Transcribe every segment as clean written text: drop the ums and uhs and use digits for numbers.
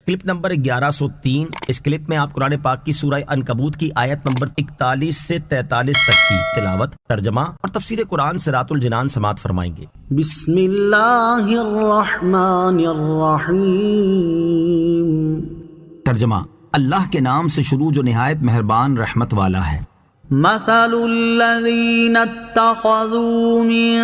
Clip number 1103۔ اس clip میں آپ قرآن پاک کی سورہ عنکبوت کی آیت نمبر 41 سے 43 تک کی تلاوت، ترجمہ اور تفسیر قرآن صراط الجنان سماعت فرمائیں گے۔ بسم اللہ الرحمن الرحیم۔ ترجمہ، اللہ کے نام سے شروع جو نہایت مہربان رحمت والا ہے۔ مثل الذین اتخذوا من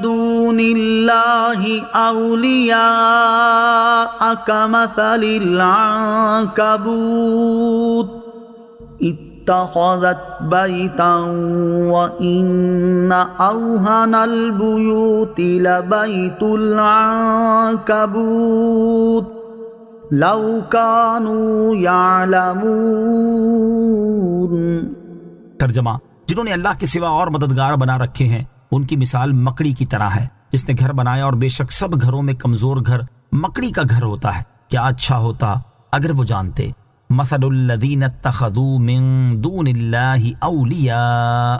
دون اللہ اولیاء کمثل العنکبوت اتخذت بیتا وإن اوہن البیوت لبیت العنکبوت لو کانوا یعلمون۔ ترجمہ، جنہوں نے اللہ کے سوا اور مددگار بنا رکھے ہیں ان کی مثال مکڑی کی طرح ہے جس نے گھر بنایا، اور بے شک سب گھروں میں کمزور گھر مکڑی کا گھر ہوتا ہے۔ کیا اچھا ہوتا اگر وہ جانتے۔ مثل الذین اتخذوا من دون اللہ اولیاء،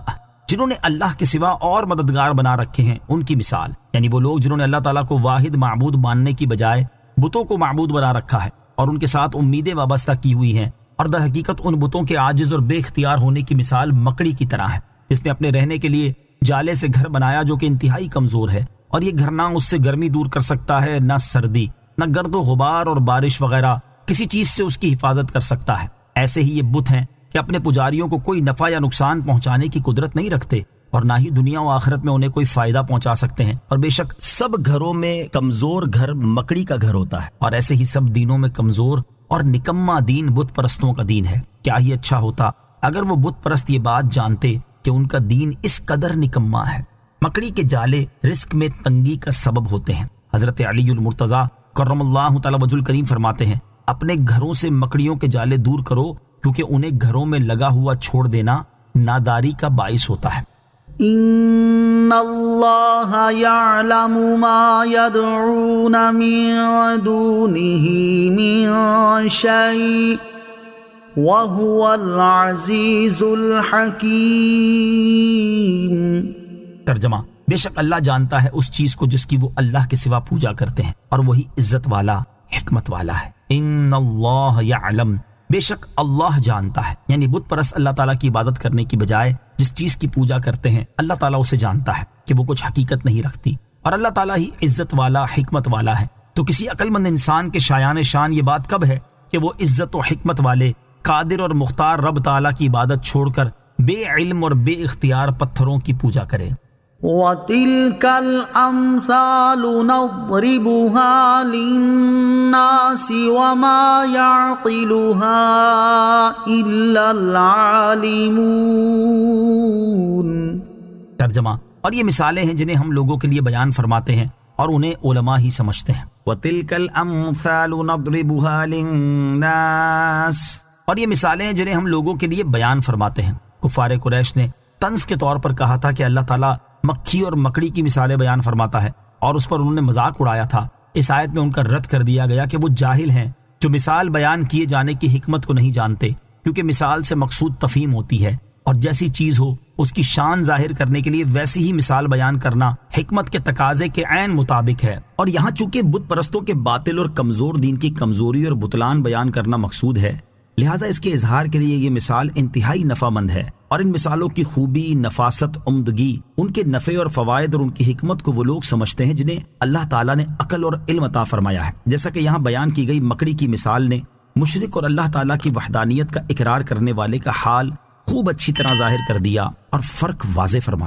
جنہوں نے اللہ کے سوا اور مددگار بنا رکھے ہیں ان کی مثال، یعنی وہ لوگ جنہوں نے اللہ تعالیٰ کو واحد معبود ماننے کی بجائے بتوں کو معبود بنا رکھا ہے اور ان کے ساتھ امیدیں وابستہ کی ہوئی ہیں، اور در حقیقت ان بتوں کے عاجز اور بے اختیار ہونے کی مثال مکڑی کی طرح ہے جس نے اپنے رہنے کے لیے جالے سے گھر بنایا جو کہ انتہائی کمزور ہے، اور یہ گھر نہ اس سے گرمی دور کر سکتا ہے، نہ سردی، نہ گرد و غبار اور بارش وغیرہ کسی چیز سے اس کی حفاظت کر سکتا ہے۔ ایسے ہی یہ بت ہیں کہ اپنے پجاریوں کو کوئی نفع یا نقصان پہنچانے کی قدرت نہیں رکھتے، اور نہ ہی دنیا و آخرت میں انہیں کوئی فائدہ پہنچا سکتے ہیں، اور بے شک سب گھروں میں کمزور گھر مکڑی کا گھر ہوتا ہے، اور ایسے ہی سب دینوں میں کمزور اور نکما دین بت پرستوں کا دین ہے۔ کیا ہی اچھا ہوتا اگر وہ بت پرست یہ بات جانتے کہ ان کا دین اس قدر نکما ہے۔ مکڑی کے جالے رزق میں تنگی کا سبب ہوتے ہیں۔ حضرت علی المرتضیٰ کرم اللہ تعالی وجہ الکریم فرماتے ہیں، اپنے گھروں سے مکڑیوں کے جالے دور کرو کیونکہ انہیں گھروں میں لگا ہوا چھوڑ دینا ناداری کا باعث ہوتا ہے۔ ان اللہ یعلم ما یدعون من دونہ من شیء وہو العزیز الحکیم۔ ترجمہ، بے شک اللہ جانتا ہے اس چیز کو جس کی وہ اللہ کے سوا پوجا کرتے ہیں، اور وہی عزت والا حکمت والا ہے۔ ان اللہ یعلم، بے شک اللہ جانتا ہے، یعنی بت پرست اللہ تعالیٰ کی عبادت کرنے کی بجائے جس چیز کی پوجا کرتے ہیں اللہ تعالیٰ اسے جانتا ہے کہ وہ کچھ حقیقت نہیں رکھتی، اور اللہ تعالیٰ ہی عزت والا حکمت والا ہے۔ تو کسی عقل مند انسان کے شایان شان یہ بات کب ہے کہ وہ عزت و حکمت والے قادر اور مختار رب تعالیٰ کی عبادت چھوڑ کر بے علم اور بے اختیار پتھروں کی پوجا کرے۔ وَتِلْكَ الْأَمْثَالُ نَضْرِبُهَا لِلنَّاسِ وَمَا يَعْقِلُهَا إِلَّا الْعَالِمُونَ۔ ترجمہ، اور یہ مثالیں ہیں جنہیں ہم لوگوں کے لیے بیان فرماتے ہیں اور انہیں علماء ہی سمجھتے ہیں۔ وَتِلْكَ الْأَمْثَالُ نَضْرِبُهَا لِلنَّاسِ، اور یہ مثالیں ہیں جنہیں ہم لوگوں کے لیے بیان فرماتے ہیں۔ کفار قریش نے طنز کے طور پر کہا تھا کہ اللہ تعالیٰ مکھی اور مکڑی کی مثالیں بیان فرماتا ہے، اور اس پر انہوں نے مذاق اڑایا تھا۔ اس آیت میں ان کا رد کر دیا گیا کہ وہ جاہل ہیں جو مثال بیان کیے جانے کی حکمت کو نہیں جانتے، کیونکہ مثال سے مقصود تفہیم ہوتی ہے، اور جیسی چیز ہو اس کی شان ظاہر کرنے کے لیے ویسی ہی مثال بیان کرنا حکمت کے تقاضے کے عین مطابق ہے۔ اور یہاں چونکہ بت پرستوں کے باطل اور کمزور دین کی کمزوری اور بطلان بیان کرنا مقصود ہے، لہٰذا اس کے اظہار کے لیے یہ مثال انتہائی نفع مند ہے، اور ان مثالوں کی خوبی، نفاست، عمدگی، ان کے نفع اور فوائد اور ان کی حکمت کو وہ لوگ سمجھتے ہیں جنہیں اللہ تعالیٰ نے عقل اور علم عطا فرمایا ہے۔ جیسا کہ یہاں بیان کی گئی مکڑی کی مثال نے مشرک اور اللہ تعالیٰ کی وحدانیت کا اقرار کرنے والے کا حال خوب اچھی طرح ظاہر کر دیا اور فرق واضح فرما